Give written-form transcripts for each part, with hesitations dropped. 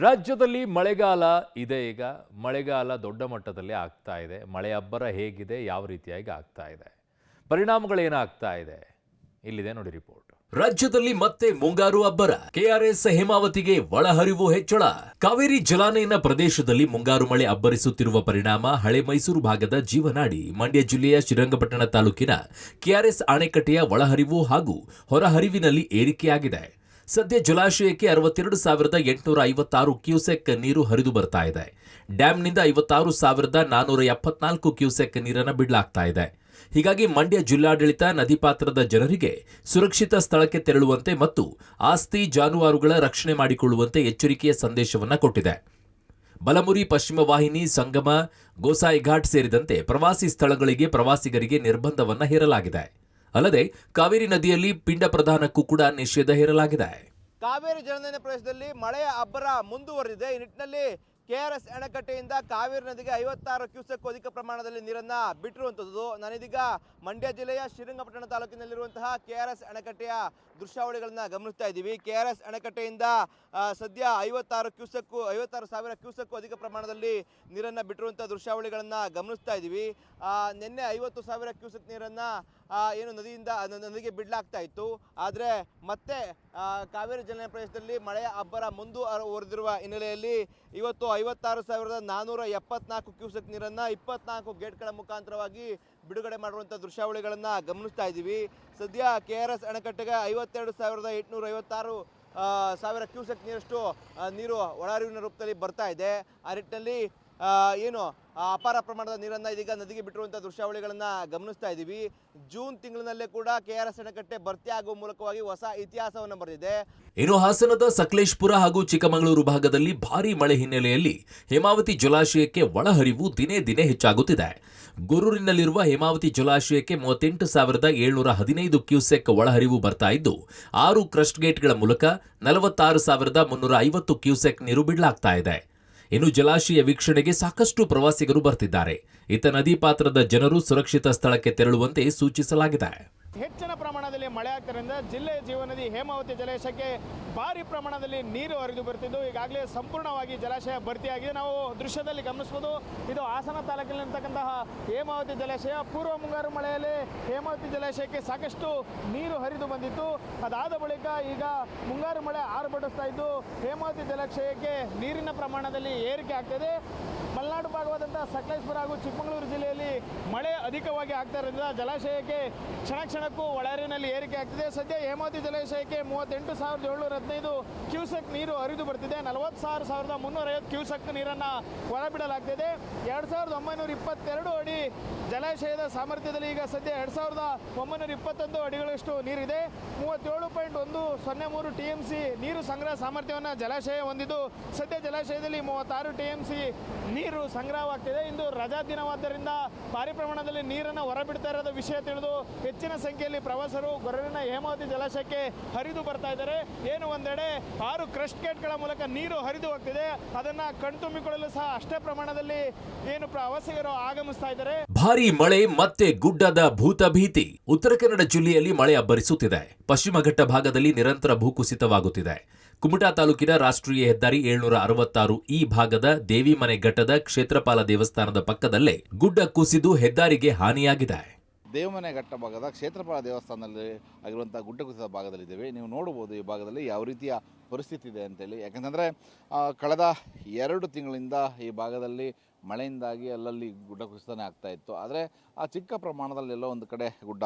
ರಾಜ್ಯದಲ್ಲಿ ಮಳೆಗಾಲ ಇದೆ. ಈಗ ಮಳೆಗಾಲ ದೊಡ್ಡ ಮಟ್ಟದಲ್ಲಿ ಆಗ್ತಾ ಇದೆ. ಮಳೆ ಅಬ್ಬರ ಹೇಗಿದೆ, ಯಾವ ರೀತಿಯಾಗಿ ಆಗ್ತಾ ಇದೆ, ಪರಿಣಾಮಗಳೇನಾಗ್ತಾ ಇದೆ, ಇಲ್ಲಿದೆ ನೋಡಿ ರಿಪೋರ್ಟ್. ರಾಜ್ಯದಲ್ಲಿ ಮತ್ತೆ ಮುಂಗಾರು ಅಬ್ಬರ. ಕೆಆರ್ಎಸ್ ಹೇಮಾವತಿಗೆ ಒಳಹರಿವು ಹೆಚ್ಚಳ. ಕಾವೇರಿ ಜಲಾನಯನ ಪ್ರದೇಶದಲ್ಲಿ ಮುಂಗಾರು ಮಳೆ ಅಬ್ಬರಿಸುತ್ತಿರುವ ಪರಿಣಾಮ ಹಳೆ ಮೈಸೂರು ಭಾಗದ ಜೀವನಾಡಿ ಮಂಡ್ಯ ಜಿಲ್ಲೆಯ ಶ್ರೀರಂಗಪಟ್ಟಣ ತಾಲೂಕಿನ ಕೆಆರ್ಎಸ್ ಅಣೆಕಟ್ಟೆಯ ಒಳಹರಿವು ಹಾಗೂ ಹೊರಹರಿವಿನಲ್ಲಿ ಏರಿಕೆಯಾಗಿದೆ. ಸದ್ಯ ಜಲಾಶಯಕ್ಕೆ 62,856 ಕ್ಯೂಸೆಕ್ ನೀರು ಹರಿದು ಬರ್ತಾ ಇದೆ. ಡ್ಯಾಂನಿಂದ 56,474 ಕ್ಯೂಸೆಕ್ ನೀರನ್ನು ಬಿಡಲಾಗ್ತಾ ಇದೆ. ಹೀಗಾಗಿ ಮಂಡ್ಯ ಜಿಲ್ಲಾಡಳಿತ ನದಿ ಪಾತ್ರದ ಜನರಿಗೆ ಸುರಕ್ಷಿತ ಸ್ಥಳಕ್ಕೆ ತೆರಳುವಂತೆ ಮತ್ತು ಆಸ್ತಿ ಜಾನುವಾರುಗಳ ರಕ್ಷಣೆ ಮಾಡಿಕೊಳ್ಳುವಂತೆ ಎಚ್ಚರಿಕೆಯ ಸಂದೇಶವನ್ನು ಕೊಟ್ಟಿದೆ. ಬಲಮುರಿ, ಪಶ್ಚಿಮ ವಾಹಿನಿ, ಸಂಗಮ, ಗೋಸಾಯಿ ಘಾಟ್ ಸೇರಿದಂತೆ ಪ್ರವಾಸಿ ಸ್ಥಳಗಳಿಗೆ ಪ್ರವಾಸಿಗರಿಗೆ ನಿರ್ಬಂಧವನ್ನು ಹೇರಲಾಗಿದೆ. ಅಲ್ಲದೆ ಕಾವೇರಿ ನದಿಯಲ್ಲಿ ಪಿಂಡ ಪ್ರದಾನಕ್ಕೂ ಕೂಡ ನಿಷೇಧ ಹೇರಲಾಗಿದೆ. ಕಾವೇರಿ ಜಲಾನಯನ ಪ್ರದೇಶದಲ್ಲಿ ಮಳೆಯ ಅಬ್ಬರ ಮುಂದುವರೆದಿದೆ. ಈ ನಿಟ್ಟಿನಲ್ಲಿ ಕೆಆರ್ಎಸ್ ಅಣೆಕಟ್ಟೆಯಿಂದ ಕಾವೇರಿ ನದಿಗೆ 56 ಕ್ಯೂಸೆಕ್ ಅಧಿಕ ಪ್ರಮಾಣದಲ್ಲಿ ನೀರನ್ನ ಬಿಟ್ಟಿರುವಂಥದ್ದು. ನಾನಿದೀಗ ಮಂಡ್ಯ ಜಿಲ್ಲೆಯ ಶ್ರೀರಂಗಪಟ್ಟಣ ತಾಲೂಕಿನಲ್ಲಿರುವಂತಹ ಕೆಆರ್ಎಸ್ ಅಣೆಕಟ್ಟೆಯ ದೃಶ್ಯಾವಳಿಗಳನ್ನ ಗಮನಿಸ್ತಾ ಇದ್ದೀವಿ. ಕೆಆರ್ಎಸ್ ಅಣೆಕಟ್ಟೆಯಿಂದ ಸದ್ಯ 56,000 ಕ್ಯೂಸೆಕ್ ಅಧಿಕ ಪ್ರಮಾಣದಲ್ಲಿ ನೀರನ್ನು ಬಿಟ್ಟಿರುವಂಥ ದೃಶ್ಯಾವಳಿಗಳನ್ನ ಗಮನಿಸ್ತಾ ಇದ್ದೀವಿ. ನಿನ್ನೆ 50,000 ಕ್ಯೂಸೆಕ್ ನೀರನ್ನ ಏನು ನದಿಗೆ ಬಿಡಲಾಗ್ತಾ ಇತ್ತು. ಆದರೆ ಮತ್ತೆ ಕಾವೇರಿ ಜಲಾನಯನ ಪ್ರದೇಶದಲ್ಲಿ ಮಳೆಯ ಅಬ್ಬರ ಮುಂದುವರೆದಿರುವ ಹಿನ್ನೆಲೆಯಲ್ಲಿ ಇವತ್ತು 56,474 ಕ್ಯೂಸೆಕ್ ನೀರನ್ನು 24 ಗೇಟ್ಗಳ ಮುಖಾಂತರವಾಗಿ ಬಿಡುಗಡೆ ಮಾಡುವಂಥ ದೃಶ್ಯಾವಳಿಗಳನ್ನು ಗಮನಿಸ್ತಾ ಇದ್ದೀವಿ. ಸದ್ಯ ಕೆಆರ್ಎಸ್ ಅಣೆಕಟ್ಟೆಗೆ 52,856 ಕ್ಯೂಸೆಕ್ ನೀರು ಒಳಹರಿವಿನ ರೂಪದಲ್ಲಿ ಬರ್ತಾ ಇದೆ. ಆ ನಿಟ್ಟಿನಲ್ಲಿ ಅಪಾರ ಪ್ರಮಾಣದ ನೀರನ್ನು ಇದೀಗ ನದಿಗೆ ಬಿಟ್ಟಿರುವಂಥ ದೃಶ್ಯಾವಳಿಗಳನ್ನು ಗಮನಿಸ್ತಾ ಇದ್ದೀವಿ. ಜೂನ್ ತಿಂಗಳಿನಲ್ಲೇ ಕೂಡ ಕೆಆರ್ಎಸ್ ಅಣೆಕಟ್ಟೆ ಭರ್ತಿ ಆಗುವ ಮೂಲಕವಾಗಿ ಹೊಸ ಇತಿಹಾಸವನ್ನು ಬರೆದಿದೆ. ಇನ್ನು ಹಾಸನದ ಸಕಲೇಶಪುರ ಹಾಗೂ ಚಿಕ್ಕಮಗಳೂರು ಭಾಗದಲ್ಲಿ ಭಾರೀ ಮಳೆ ಹಿನ್ನೆಲೆಯಲ್ಲಿ ಹೇಮಾವತಿ ಜಲಾಶಯಕ್ಕೆ ಒಳಹರಿವು ದಿನೇ ದಿನೇ ಹೆಚ್ಚಾಗುತ್ತಿದೆ. ಗೊರೂರಿನಲ್ಲಿರುವ ಹೇಮಾವತಿ ಜಲಾಶಯಕ್ಕೆ 38,715 ಕ್ಯೂಸೆಕ್ ಒಳಹರಿವು ಬರ್ತಾ ಇದ್ದು 6 ಕ್ರಸ್ಟ್ ಗೇಟ್ಗಳ ಮೂಲಕ 46,350 ಕ್ಯೂಸೆಕ್ ನೀರು ಬಿಡಲಾಗ್ತಾ ಇದೆ. ಇನ್ನು ಜಲಾಶಯ ವೀಕ್ಷಣೆಗೆ ಸಾಕಷ್ಟು ಪ್ರವಾಸಿಗರು ಬರ್ತಿದ್ದಾರೆ. ಇತ್ತ ನದಿ ಪಾತ್ರದ ಜನರು ಸುರಕ್ಷಿತ ಸ್ಥಳಕ್ಕೆ ತೆರಳುವಂತೆ ಸೂಚಿಸಲಾಗಿದೆ. ಹೆಚ್ಚಿನ ಪ್ರಮಾಣದಲ್ಲಿ ಮಳೆ ಆಗ್ತಿರೋದ್ರಿಂದ ಜಿಲ್ಲೆಯ ಜೀವನದಿ ಹೇಮಾವತಿ ಜಲಾಶಯಕ್ಕೆ ಭಾರಿ ಪ್ರಮಾಣದಲ್ಲಿ ನೀರು ಹರಿದು ಬರ್ತಿದ್ದು ಈಗಾಗಲೇ ಸಂಪೂರ್ಣವಾಗಿ ಜಲಾಶಯ ಭರ್ತಿಯಾಗಿದೆ. ನಾವು ದೃಶ್ಯದಲ್ಲಿ ಗಮನಿಸಬಹುದು. ಇದು ಹಾಸನ ತಾಲೂಕಿನಲ್ಲಿರ್ತಕ್ಕಂತಹ ಹೇಮಾವತಿ ಜಲಾಶಯ. ಪೂರ್ವ ಮುಂಗಾರು ಮಳೆಯಲ್ಲಿ ಹೇಮಾವತಿ ಜಲಾಶಯಕ್ಕೆ ಸಾಕಷ್ಟು ನೀರು ಹರಿದು ಬಂದಿತ್ತು. ಅದಾದ ಬಳಿಕ ಈಗ ಮುಂಗಾರು ಮಳೆ ಆರ್ಭಟಿಸ್ತಾ ಇದ್ದು ಹೇಮಾವತಿ ಜಲಾಶಯಕ್ಕೆ ನೀರಿನ ಪ್ರಮಾಣದಲ್ಲಿ ಏರಿಕೆ ಆಗ್ತಿದೆ. ಮಲೆನಾಡು ಭಾಗವಾದಂತಹ ಸಕಲೇಶಪುರ ಹಾಗೂ ಚಿಕ್ಕಮಗಳೂರು ಜಿಲ್ಲೆಯಲ್ಲಿ ಮಳೆ ಅಧಿಕವಾಗಿ ಆಗ್ತಾ ಇರೋದ್ರಿಂದ ಜಲಾಶಯಕ್ಕೆ ಕ್ಷಣಕ್ಕೂ ಒಳಹರಿವಿನಲ್ಲಿ ಏರಿಕೆ ಆಗ್ತಿದೆ. ಸದ್ಯ ಹೇಮಾವತಿ ಜಲಾಶಯಕ್ಕೆ 38,715 ಕ್ಯೂಸೆಕ್ ನೀರು ಹರಿದು ಬರ್ತಿದೆ. 46,350 ಕ್ಯೂಸೆಕ್ ನೀರನ್ನು ಹೊರಬಿಡಲಾಗ್ತಿದೆ. 2,922 ಅಡಿ ಜಲಾಶಯದ ಸಾಮರ್ಥ್ಯದಲ್ಲಿ ಈಗ ಸದ್ಯ 2,921 ಅಡಿಗಳಷ್ಟು ನೀರಿದೆ. 37.103 TMC ನೀರು ಸಂಗ್ರಹ ಸಾಮರ್ಥ್ಯವನ್ನು ಜಲಾಶಯ ಹೊಂದಿದ್ದು ಸದ್ಯ ಜಲಾಶಯದಲ್ಲಿ 36 TMC ನೀರು ಸಂಗ್ರಹವಾಗ್ತಿದೆ. ಇಂದು ರಜಾ ದಿನವಾದ್ದರಿಂದ ಭಾರಿ ಪ್ರಮಾಣದಲ್ಲಿ ನೀರನ್ನು ಹೊರಬಿಡ್ತಾ ಇರೋದು ವಿಷಯ ತಿಳಿದು ಹೆಚ್ಚಿನ ಸಂಖ್ಯೆಯಲ್ಲಿ ಪ್ರವಾಸರು ಗೊರೂರಿನ ಹೇಮಾವತಿ ಜಲಾಶಯಕ್ಕೆ ಹರಿದು ಬರ್ತಾ ಇದ್ದಾರೆ. ಏನು ಒಂದೆಡೆ 6 ಕ್ರಸ್ಟ್ ಗೇಟ್ಗಳ ಮೂಲಕ ನೀರು ಹರಿದು ಹೋಗ್ತಿದೆ. ಅದನ್ನ ಕಣ್ತುಂಬಿಕೊಳ್ಳಲು ಸಹ ಅಷ್ಟೇ ಪ್ರಮಾಣದಲ್ಲಿ ಪ್ರವಾಸಿಗರು ಆಗಮಿಸ್ತಾ ಇದ್ದಾರೆ. ಭಾರಿ ಮಳೆ ಮತ್ತೆ ಗುಡ್ಡದ ಭೂತ ಭೀತಿ. ಉತ್ತರ ಕನ್ನಡ ಜಿಲ್ಲೆಯಲ್ಲಿ ಮಳೆ ಅಬ್ಬರಿಸುತ್ತಿದೆ. ಪಶ್ಚಿಮ ಘಟ್ಟ ಭಾಗದಲ್ಲಿ ನಿರಂತರ ಭೂಕುಸಿತವಾಗುತ್ತಿದೆ. ಕುಮಟಾ ತಾಲೂಕಿನ ರಾಷ್ಟ್ರೀಯ ಹೆದ್ದಾರಿ 766 ಈ ಭಾಗದ ದೇವಿಮನೆ ಘಟ್ಟದ ಕ್ಷೇತ್ರಪಾಲ ದೇವಸ್ಥಾನದ ಪಕ್ಕದಲ್ಲೇ ಗುಡ್ಡ ಕುಸಿದು ಹೆದ್ದಾರಿಗೆ ಹಾನಿಯಾಗಿದೆ. ದೇವಮನೆ ಘಟ್ಟ ಭಾಗದ ಕ್ಷೇತ್ರಪಾಲ ದೇವಸ್ಥಾನದಲ್ಲಿ ಆಗಿರುವಂಥ ಗುಡ್ಡ ಕುಸಿದ ಭಾಗದಲ್ಲಿದ್ದೇವೆ. ನೀವು ನೋಡ್ಬೋದು ಈ ಭಾಗದಲ್ಲಿ ಯಾವ ರೀತಿಯ ಪರಿಸ್ಥಿತಿ ಇದೆ ಅಂತೇಳಿ. ಯಾಕಂತಂದರೆ ಕಳೆದ 2 ತಿಂಗಳಿಂದ ಈ ಭಾಗದಲ್ಲಿ ಮಳೆಯಿಂದಾಗಿ ಅಲ್ಲಲ್ಲಿ ಗುಡ್ಡ ಕುಸಿತನೇ ಆಗ್ತಾ ಇತ್ತು. ಆದರೆ ಆ ಚಿಕ್ಕ ಪ್ರಮಾಣದಲ್ಲಿ ಎಲ್ಲೋ ಒಂದು ಕಡೆ ಗುಡ್ಡ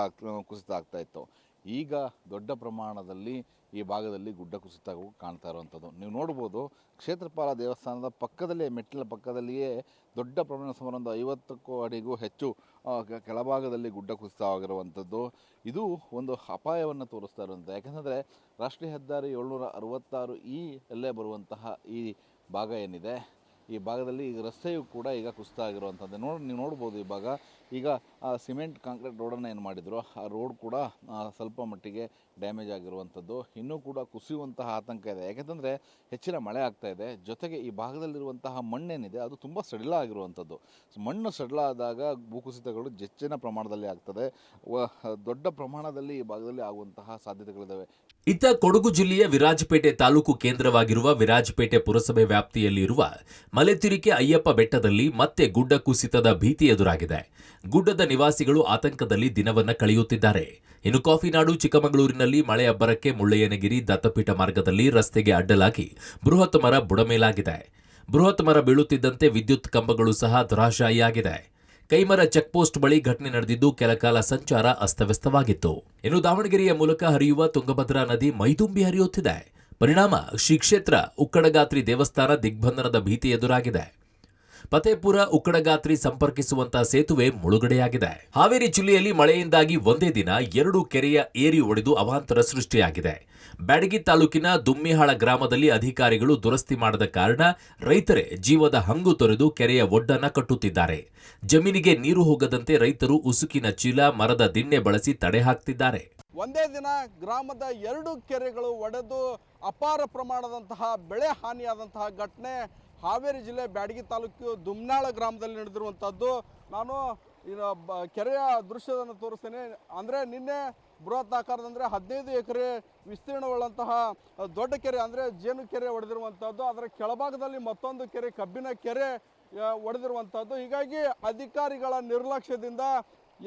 ಕುಸಿತ ಆಗ್ತಾ ಇತ್ತು. ಈಗ ದೊಡ್ಡ ಪ್ರಮಾಣದಲ್ಲಿ ಈ ಭಾಗದಲ್ಲಿ ಗುಡ್ಡ ಕುಸಿತ ಕಾಣ್ತಾ ಇರುವಂಥದ್ದು ನೀವು ನೋಡ್ಬೋದು. ಕ್ಷೇತ್ರಪಾಲ ದೇವಸ್ಥಾನದ ಪಕ್ಕದಲ್ಲೇ ಮೆಟ್ಟಿಲ ಪಕ್ಕದಲ್ಲಿಯೇ ದೊಡ್ಡ ಪ್ರಮಾಣ ಸುಮಾರು 50 ಅಡಿಗೂ ಹೆಚ್ಚು ಕೆಳಭಾಗದಲ್ಲಿ ಗುಡ್ಡ ಕುಸಿತವಾಗಿರುವಂಥದ್ದು. ಇದು ಒಂದು ಅಪಾಯವನ್ನು ತೋರಿಸ್ತಾ ಇರುವಂಥದ್ದು. ಯಾಕೆಂದರೆ ರಾಷ್ಟ್ರೀಯ ಹೆದ್ದಾರಿ 766 ಈ ಎಲ್ಲೇ ಬರುವಂತಹ ಈ ಭಾಗ ಏನಿದೆ, ಈ ಭಾಗದಲ್ಲಿ ಈಗ ರಸ್ತೆಯು ಕೂಡ ಈಗ ಕುಸಿತ ಆಗಿರುವಂಥದ್ದು ನೀವು ನೋಡ್ಬೋದು. ಈ ಭಾಗ ಈಗ ಸಿಮೆಂಟ್ ಕಾಂಕ್ರೀಟ್ ರೋಡನ್ನು ಏನು ಮಾಡಿದ್ರು ಆ ರೋಡ್ ಕೂಡ ಸ್ವಲ್ಪ ಮಟ್ಟಿಗೆ ಡ್ಯಾಮೇಜ್ ಆಗಿರುವಂಥದ್ದು. ಇನ್ನೂ ಕೂಡ ಕುಸಿಯುವಂತಹ ಆತಂಕ ಇದೆ. ಯಾಕೆಂತಂದರೆ ಹೆಚ್ಚಿನ ಮಳೆ ಆಗ್ತಾ ಇದೆ. ಜೊತೆಗೆ ಈ ಭಾಗದಲ್ಲಿರುವಂತಹ ಮಣ್ಣೇನಿದೆ ಅದು ತುಂಬ ಸಡಿಲ ಆಗಿರುವಂಥದ್ದು. ಮಣ್ಣು ಸಡಿಲ ಆದಾಗ ಭೂಕುಸಿತಗಳು ಹೆಚ್ಚಿನ ಪ್ರಮಾಣದಲ್ಲಿ ಆಗ್ತದೆ. ದೊಡ್ಡ ಪ್ರಮಾಣದಲ್ಲಿ ಈ ಭಾಗದಲ್ಲಿ ಆಗುವಂತಹ ಸಾಧ್ಯತೆಗಳಿದ್ದಾವೆ. ಇತ್ತ ಕೊಡಗು ಜಿಲ್ಲೆಯ ವಿರಾಜಪೇಟೆ ತಾಲೂಕು ಕೇಂದ್ರವಾಗಿರುವ ವಿರಾಜಪೇಟೆ ಪುರಸಭೆ ವ್ಯಾಪ್ತಿಯಲ್ಲಿರುವ ಮಲೆತಿರಿಕೆ ಅಯ್ಯಪ್ಪ ಬೆಟ್ಟದಲ್ಲಿ ಮತ್ತೆ ಗುಡ್ಡ ಕುಸಿತದ ಭೀತಿ ಎದುರಾಗಿದೆ. ಗುಡ್ಡದ ನಿವಾಸಿಗಳು ಆತಂಕದಲ್ಲಿ ದಿನವನ್ನ ಕಳೆಯುತ್ತಿದ್ದಾರೆ. ಇನ್ನು ಕಾಫಿನಾಡು ಚಿಕ್ಕಮಗಳೂರಿನಲ್ಲಿ ಮಳೆ ಅಬ್ಬರಕ್ಕೆ ಮುಳ್ಳಯ್ಯನಗಿರಿ ದತ್ತಪೀಠ ಮಾರ್ಗದಲ್ಲಿ ರಸ್ತೆಗೆ ಅಡ್ಡಲಾಗಿ ಬೃಹತ್ ಮರ ಬುಡಮೇಲಾಗಿದೆ. ಬೃಹತ್ ಮರ ಬೀಳುತ್ತಿದ್ದಂತೆ ವಿದ್ಯುತ್ ಕಂಬಗಳು ಸಹ ಧರಾಶಾಯಿಯಾಗಿದೆ. ಕೈಮರ ಚೆಕ್ಪೋಸ್ಟ್ ಬಳಿ ಘಟನೆ ನಡೆದಿದ್ದು ಕೆಲಕಾಲ ಸಂಚಾರ ಅಸ್ತವ್ಯಸ್ತವಾಗಿತ್ತು. ಇನ್ನು ದಾವಣಗೆರೆಯ ಮೂಲಕ ಹರಿಯುವ ತುಂಗಭದ್ರಾ ನದಿ ಮೈದುಂಬಿ ಹರಿಯುತ್ತಿದೆ. ಪರಿಣಾಮ ಶ್ರೀ ಕ್ಷೇತ್ರ ಉಕ್ಕಡಗಾತ್ರಿ ದೇವಸ್ಥಾನ ದಿಗ್ಬಂಧನದ ಭೀತಿ ಎದುರಾಗಿದೆ. ಫತೇಪುರ ಉಕ್ಕಡಗಾತ್ರಿ ಸಂಪರ್ಕಿಸುವಂತಹ ಸೇತುವೆ ಮುಳುಗಡೆಯಾಗಿದೆ. ಹಾವೇರಿ ಜಿಲ್ಲೆಯಲ್ಲಿ ಮಳೆಯಿಂದಾಗಿ ಒಂದೇ ದಿನ 2 ಕೆರೆಯ ಏರಿ ಒಡೆದು ಅವಾಂತರ ಸೃಷ್ಟಿಯಾಗಿದೆ. ಬ್ಯಾಡಗಿ ತಾಲೂಕಿನ ದುಮ್ಮಿಹಾಳ ಗ್ರಾಮದಲ್ಲಿ ಅಧಿಕಾರಿಗಳು ದುರಸ್ತಿ ಮಾಡದ ಕಾರಣ ರೈತರೇ ಜೀವದ ಹಂಗು ತೊರೆದು ಕೆರೆಯ ಒಡ್ಡನ್ನ ಕಟ್ಟುತ್ತಿದ್ದಾರೆ. ಜಮೀನಿಗೆ ನೀರು ಹೋಗದಂತೆ ರೈತರು ಉಸುಕಿನ ಚೀಲ, ಮರದ ದಿಣ್ಣೆ ಬಳಸಿ ತಡೆ ಹಾಕ್ತಿದ್ದಾರೆ. ಒಂದೇ ದಿನ ಗ್ರಾಮದ 2 ಕೆರೆಗಳು ಒಡೆದು ಅಪಾರ ಪ್ರಮಾಣದಂತಹ ಬೆಳೆ ಹಾನಿಯಾದಂತಹ ಘಟನೆ ಹಾವೇರಿ ಜಿಲ್ಲೆ ಬ್ಯಾಡಗಿ ತಾಲೂಕು ದುಮ್ನಾಳ ಗ್ರಾಮದಲ್ಲಿ ನಡೆದಿರುವಂಥದ್ದು. ನಾನು ಕೆರೆಯ ದೃಶ್ಯವನ್ನು ತೋರಿಸ್ತೇನೆ. ಅಂದರೆ ನಿನ್ನೆ ಬೃಹತ್ ಆಕಾರದಂದರೆ 15 ಎಕರೆ ವಿಸ್ತೀರ್ಣವುಳ್ಳಂತಹ ದೊಡ್ಡ ಕೆರೆ ಅಂದರೆ ಜೇನು ಕೆರೆ ಒಡೆದಿರುವಂಥದ್ದು. ಅದರ ಕೆಳಭಾಗದಲ್ಲಿ ಮತ್ತೊಂದು ಕೆರೆ, ಕಬ್ಬಿನ ಕೆರೆ ಒಡೆದಿರುವಂಥದ್ದು. ಹೀಗಾಗಿ ಅಧಿಕಾರಿಗಳ ನಿರ್ಲಕ್ಷ್ಯದಿಂದ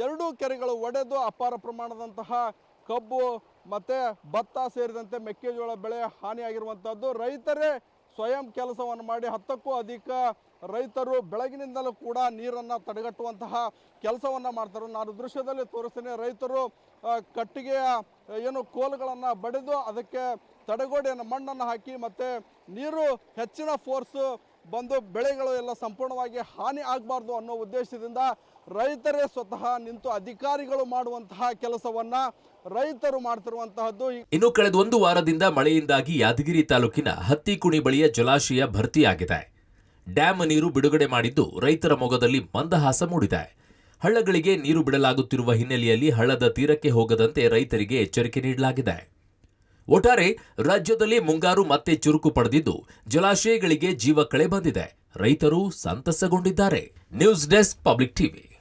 2 ಕೆರೆಗಳು ಒಡೆದು ಅಪಾರ ಪ್ರಮಾಣದಂತಹ ಕಬ್ಬು ಮತ್ತು ಭತ್ತ ಸೇರಿದಂತೆ ಮೆಕ್ಕೆಜೋಳ ಬೆಳೆ ಹಾನಿಯಾಗಿರುವಂಥದ್ದು. ರೈತರೇ ಸ್ವಯಂ ಕೆಲಸವನ್ನು ಮಾಡಿ 10ಕ್ಕೂ ಅಧಿಕ ರೈತರು ಬೆಳಗಿನಿಂದಲೂ ಕೂಡ ನೀರನ್ನು ತಡೆಗಟ್ಟುವಂತಹ ಕೆಲಸವನ್ನು ಮಾಡ್ತಾರೆ. ನಾನು ದೃಶ್ಯದಲ್ಲಿ ತೋರಿಸ್ತೇನೆ. ರೈತರು ಕಟ್ಟಿಗೆಯ ಏನು ಕೋಲುಗಳನ್ನು ಬಡಿದು ಅದಕ್ಕೆ ತಡೆಗೋಡೆಯನ್ನು ಮಣ್ಣನ್ನು ಹಾಕಿ ಮತ್ತು ನೀರು ಹೆಚ್ಚಿನ ಫೋರ್ಸು ಬಂದು ಬೆಳೆಗಳು ಎಲ್ಲ ಸಂಪೂರ್ಣವಾಗಿ ಹಾನಿ ಆಗಬಾರ್ದು ಅನ್ನೋ ಉದ್ದೇಶದಿಂದ ರೈತರೇ ಸ್ವತಃ ನಿಂತು ಅಧಿಕಾರಿಗಳು ಮಾಡುವಂತಹ ಕೆಲಸವನ್ನ ರೈತರು ಮಾಡ್ತಿರುವಂತಹದ್ದು. ಇನ್ನು ಕಳೆದ 1 ವಾರದಿಂದ ಮಳೆಯಿಂದಾಗಿ ಯಾದಗಿರಿ ತಾಲೂಕಿನ ಹತ್ತಿಕುಣಿ ಬಳಿಯ ಜಲಾಶಯ ಭರ್ತಿಯಾಗಿದೆ. ಡ್ಯಾಮ್ ನೀರು ಬಿಡುಗಡೆ ಮಾಡಿದ್ದು ರೈತರ ಮೊಗದಲ್ಲಿ ಮಂದಹಾಸ ಮೂಡಿದೆ. ಹಳ್ಳಗಳಿಗೆ ನೀರು ಬಿಡಲಾಗುತ್ತಿರುವ ಹಿನ್ನೆಲೆಯಲ್ಲಿ ಹಳ್ಳದ ತೀರಕ್ಕೆ ಹೋಗದಂತೆ ರೈತರಿಗೆ ಎಚ್ಚರಿಕೆ ನೀಡಲಾಗಿದೆ. ಒಟ್ಟಾರೆ ರಾಜ್ಯದಲ್ಲಿ ಮುಂಗಾರು ಮತ್ತೆ ಚುರುಕು ಪಡೆದಿದ್ದು ಜಲಾಶಯಗಳಿಗೆ ಜೀವ ಕಳೆ ಬಂದಿದೆ. ರೈತರು ಸಂತಸಗೊಂಡಿದ್ದಾರೆ. News desk, public TV.